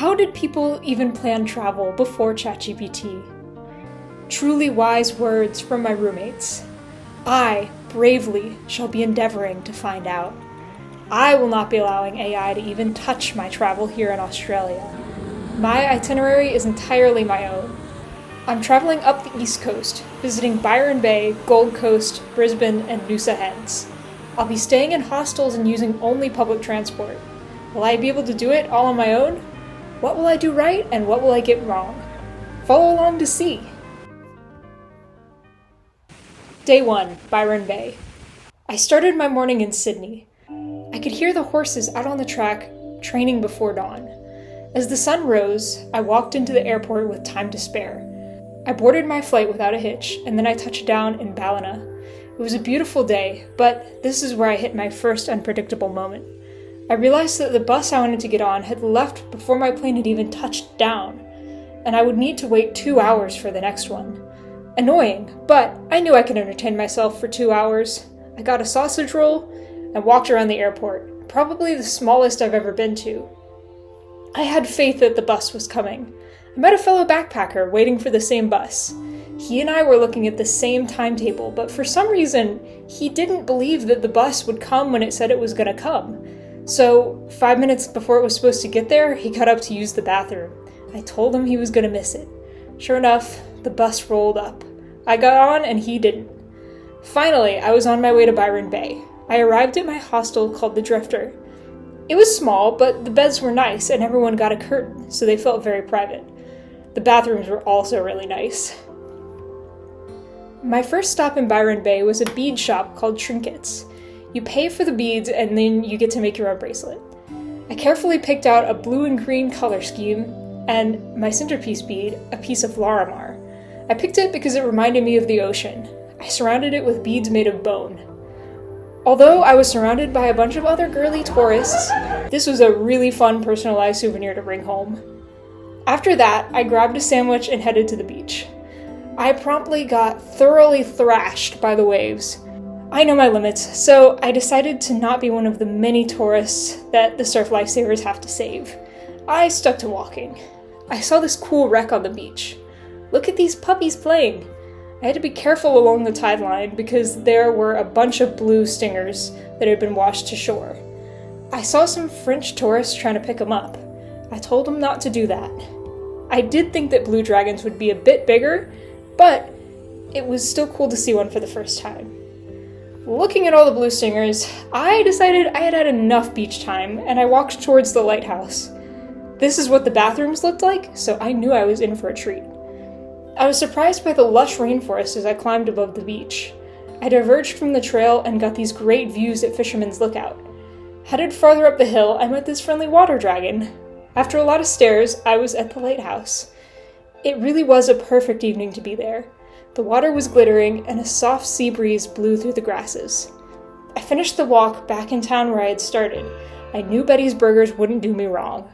How did people even plan travel before ChatGPT? Truly wise words from my roommates. I, bravely, shall be endeavoring to find out. I will not be allowing AI to even touch my travel here in Australia. My itinerary is entirely my own. I'm traveling up the East Coast, visiting Byron Bay, Gold Coast, Brisbane, and Noosa Heads. I'll be staying in hostels and using only public transport. Will I be able to do it all on my own? What will I do right and what will I get wrong? Follow along to see. Day 1, Byron Bay. I started my morning in Sydney. I could hear the horses out on the track, training before dawn. As the sun rose, I walked into the airport with time to spare. I boarded my flight without a hitch, and then I touched down in Ballina. It was a beautiful day, but this is where I hit my first unpredictable moment. I realized that the bus I wanted to get on had left before my plane had even touched down, and I would need to wait 2 hours for the next one. Annoying, but I knew I could entertain myself for 2 hours. I got a sausage roll and walked around the airport, probably the smallest I've ever been to. I had faith that the bus was coming. I met a fellow backpacker waiting for the same bus. He and I were looking at the same timetable, but for some reason, he didn't believe that the bus would come when it said it was going to come. So, 5 minutes before it was supposed to get there, he got up to use the bathroom. I told him he was going to miss it. Sure enough, the bus rolled up. I got on and he didn't. Finally, I was on my way to Byron Bay. I arrived at my hostel called the Drifter. It was small, but the beds were nice and everyone got a curtain, so they felt very private. The bathrooms were also really nice. My first stop in Byron Bay was a bead shop called Trinkets. You pay for the beads and then you get to make your own bracelet. I carefully picked out a blue and green color scheme and my centerpiece bead, a piece of Larimar. I picked it because it reminded me of the ocean. I surrounded it with beads made of bone. Although I was surrounded by a bunch of other girly tourists, this was a really fun personalized souvenir to bring home. After that, I grabbed a sandwich and headed to the beach. I promptly got thoroughly thrashed by the waves. I know my limits, so I decided to not be one of the many tourists that the surf lifesavers have to save. I stuck to walking. I saw this cool wreck on the beach. Look at these puppies playing. I had to be careful along the tide line because there were a bunch of blue stingers that had been washed to shore. I saw some French tourists trying to pick them up. I told them not to do that. I did think that blue dragons would be a bit bigger, but it was still cool to see one for the first time. Looking at all the blue stingers, I decided I had had enough beach time, and I walked towards the lighthouse. This is what the bathrooms looked like, so I knew I was in for a treat. I was surprised by the lush rainforest as I climbed above the beach. I diverged from the trail and got these great views at Fisherman's Lookout. Headed farther up the hill, I met this friendly water dragon. After a lot of stairs, I was at the lighthouse. It really was a perfect evening to be there. The water was glittering, and a soft sea breeze blew through the grasses. I finished the walk back in town where I had started. I knew Betty's Burgers wouldn't do me wrong.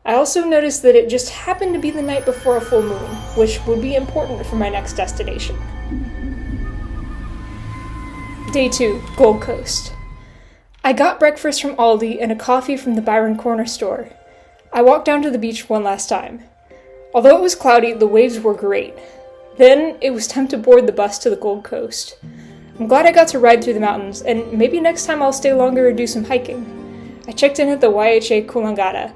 I also noticed that it just happened to be the night before a full moon, which would be important for my next destination. Day 2, Gold Coast. I got breakfast from Aldi and a coffee from the Byron Corner store. I walked down to the beach one last time. Although it was cloudy, the waves were great. Then it was time to board the bus to the Gold Coast. I'm glad I got to ride through the mountains, and maybe next time I'll stay longer and do some hiking. I checked in at the YHA Coolangatta,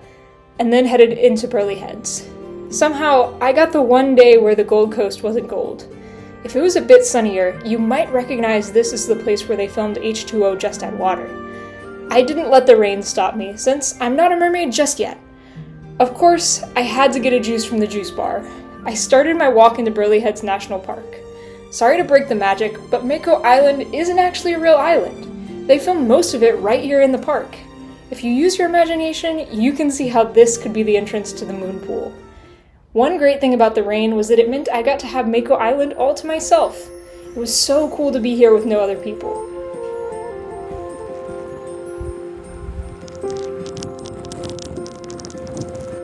and then headed into Noosa Heads. Somehow, I got the one day where the Gold Coast wasn't gold. If it was a bit sunnier, you might recognize this as the place where they filmed H2O Just Add Water. I didn't let the rain stop me, since I'm not a mermaid just yet. Of course, I had to get a juice from the juice bar. I started my walk into Noosa Heads National Park. Sorry to break the magic, but Mako Island isn't actually a real island. They filmed most of it right here in the park. If you use your imagination, you can see how this could be the entrance to the moon pool. One great thing about the rain was that it meant I got to have Mako Island all to myself. It was so cool to be here with no other people.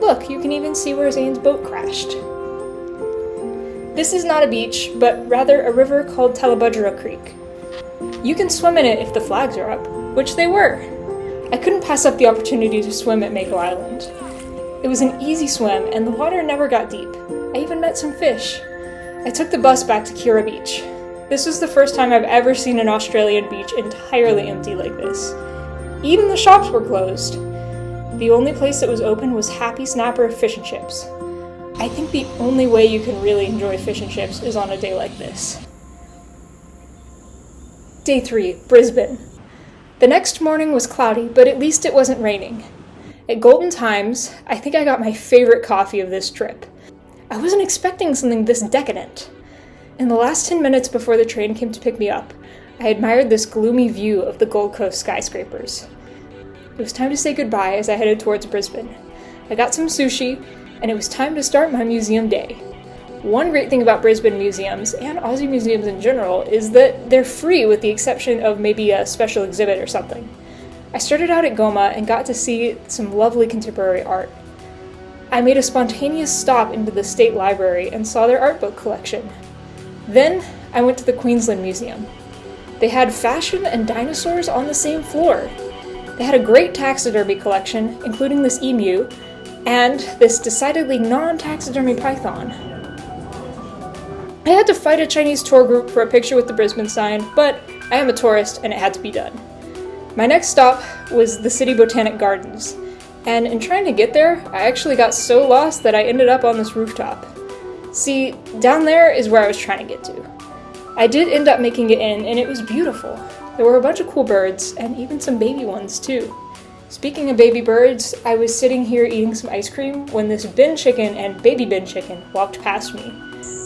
Look, you can even see where Zane's boat crashed. This is not a beach, but rather a river called Talabudgera Creek. You can swim in it if the flags are up, which they were. I couldn't pass up the opportunity to swim at Mako Island. It was an easy swim, and the water never got deep. I even met some fish. I took the bus back to Kira Beach. This was the first time I've ever seen an Australian beach entirely empty like this. Even the shops were closed. The only place that was open was Happy Snapper Fish and Chips. I think the only way you can really enjoy fish and chips is on a day like this. Day 3, Brisbane. The next morning was cloudy, but at least it wasn't raining. At Golden Times, I think I got my favorite coffee of this trip. I wasn't expecting something this decadent. In the last 10 minutes before the train came to pick me up, I admired this gloomy view of the Gold Coast skyscrapers. It was time to say goodbye as I headed towards Brisbane. I got some sushi, and it was time to start my museum day. One great thing about Brisbane museums, and Aussie museums in general, is that they're free with the exception of maybe a special exhibit or something. I started out at Goma and got to see some lovely contemporary art. I made a spontaneous stop into the State Library and saw their art book collection. Then I went to the Queensland Museum. They had fashion and dinosaurs on the same floor. They had a great taxidermy collection, including this emu, and this decidedly non-taxidermy python. I had to fight a Chinese tour group for a picture with the Brisbane sign, but I am a tourist and it had to be done. My next stop was the City Botanic Gardens, and in trying to get there, I actually got so lost that I ended up on this rooftop. See, down there is where I was trying to get to. I did end up making it in, and it was beautiful. There were a bunch of cool birds, and even some baby ones too. Speaking of baby birds, I was sitting here eating some ice cream when this bin chicken and baby bin chicken walked past me.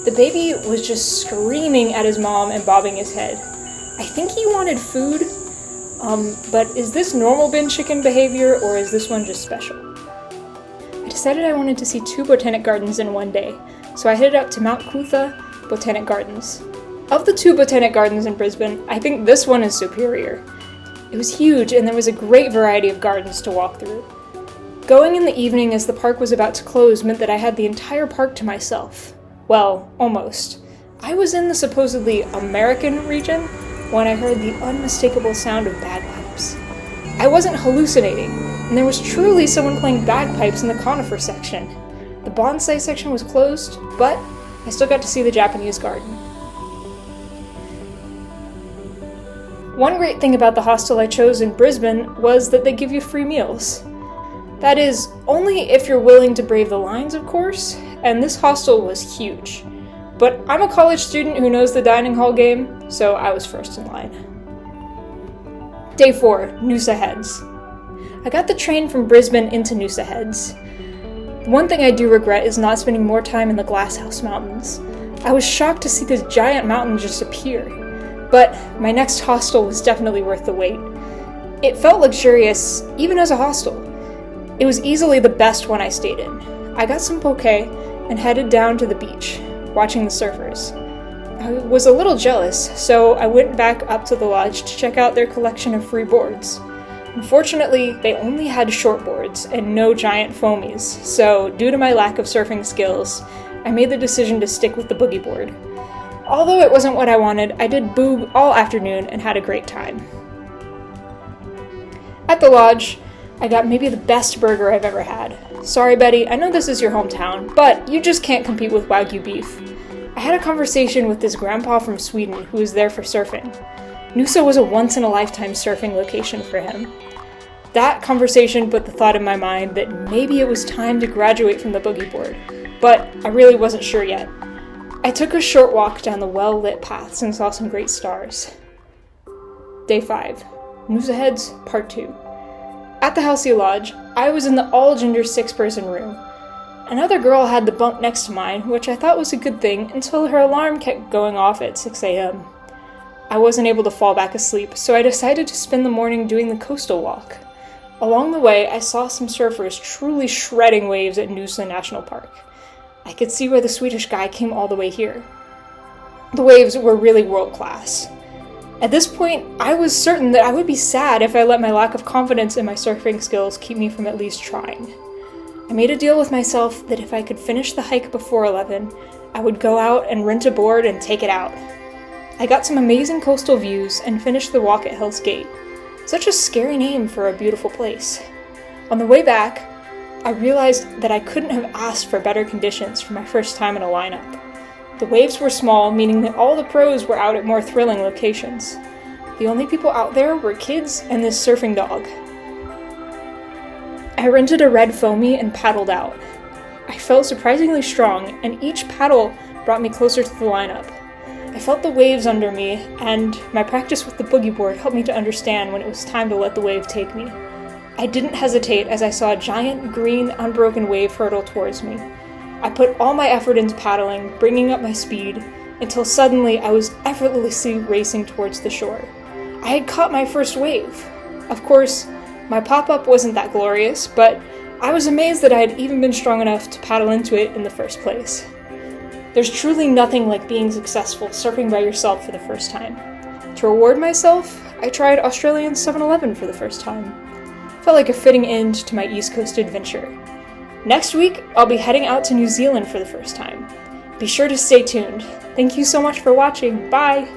The baby was just screaming at his mom and bobbing his head. I think he wanted food, but is this normal bin chicken behavior, or is this one just special? I decided I wanted to see 2 botanic gardens in one day, so I headed up to Mount Cooltha Botanic Gardens. Of the 2 botanic gardens in Brisbane, I think this one is superior. It was huge, and there was a great variety of gardens to walk through. Going in the evening as the park was about to close meant that I had the entire park to myself. Well, almost. I was in the supposedly American region when I heard the unmistakable sound of bagpipes. I wasn't hallucinating, and there was truly someone playing bagpipes in the conifer section. The bonsai section was closed, but I still got to see the Japanese garden. One great thing about the hostel I chose in Brisbane was that they give you free meals. That is, only if you're willing to brave the lines, of course, and this hostel was huge. But I'm a college student who knows the dining hall game, so I was first in line. Day 4, Noosa Heads. I got the train from Brisbane into Noosa Heads. One thing I do regret is not spending more time in the Glasshouse Mountains. I was shocked to see this giant mountain just appear, but my next hostel was definitely worth the wait. It felt luxurious, even as a hostel. It was easily the best one I stayed in. I got some poke and headed down to the beach, watching the surfers. I was a little jealous, so I went back up to the lodge to check out their collection of free boards. Unfortunately, they only had short boards and no giant foamies, so due to my lack of surfing skills, I made the decision to stick with the boogie board. Although it wasn't what I wanted, I did boog all afternoon and had a great time. At the lodge, I got maybe the best burger I've ever had. Sorry, Betty, I know this is your hometown, but you just can't compete with Wagyu beef. I had a conversation with this grandpa from Sweden who was there for surfing. Noosa was a once-in-a-lifetime surfing location for him. That conversation put the thought in my mind that maybe it was time to graduate from the boogie board, but I really wasn't sure yet. I took a short walk down the well-lit paths and saw some great stars. Day 5, Noosa Heads, Part 2. At the Halcyon Lodge, I was in the all-gender 6-person room. Another girl had the bunk next to mine, which I thought was a good thing until her alarm kept going off at 6 a.m. I wasn't able to fall back asleep, so I decided to spend the morning doing the coastal walk. Along the way, I saw some surfers truly shredding waves at Noosa National Park. I could see where the Swedish guy came all the way here. The waves were really world-class. At this point, I was certain that I would be sad if I let my lack of confidence in my surfing skills keep me from at least trying. I made a deal with myself that if I could finish the hike before 11, I would go out and rent a board and take it out. I got some amazing coastal views and finished the walk at Hell's Gate. Such a scary name for a beautiful place. On the way back, I realized that I couldn't have asked for better conditions for my first time in a lineup. The waves were small, meaning that all the pros were out at more thrilling locations. The only people out there were kids and this surfing dog. I rented a red foamy and paddled out. I felt surprisingly strong, and each paddle brought me closer to the lineup. I felt the waves under me, and my practice with the boogie board helped me to understand when it was time to let the wave take me. I didn't hesitate as I saw a giant, green, unbroken wave hurtle towards me. I put all my effort into paddling, bringing up my speed, until suddenly I was effortlessly racing towards the shore. I had caught my first wave. Of course, my pop-up wasn't that glorious, but I was amazed that I had even been strong enough to paddle into it in the first place. There's truly nothing like being successful surfing by yourself for the first time. To reward myself, I tried Australian 7-Eleven for the first time. Felt like a fitting end to my East Coast adventure. Next week, I'll be heading out to New Zealand for the first time. Be sure to stay tuned. Thank you so much for watching. Bye!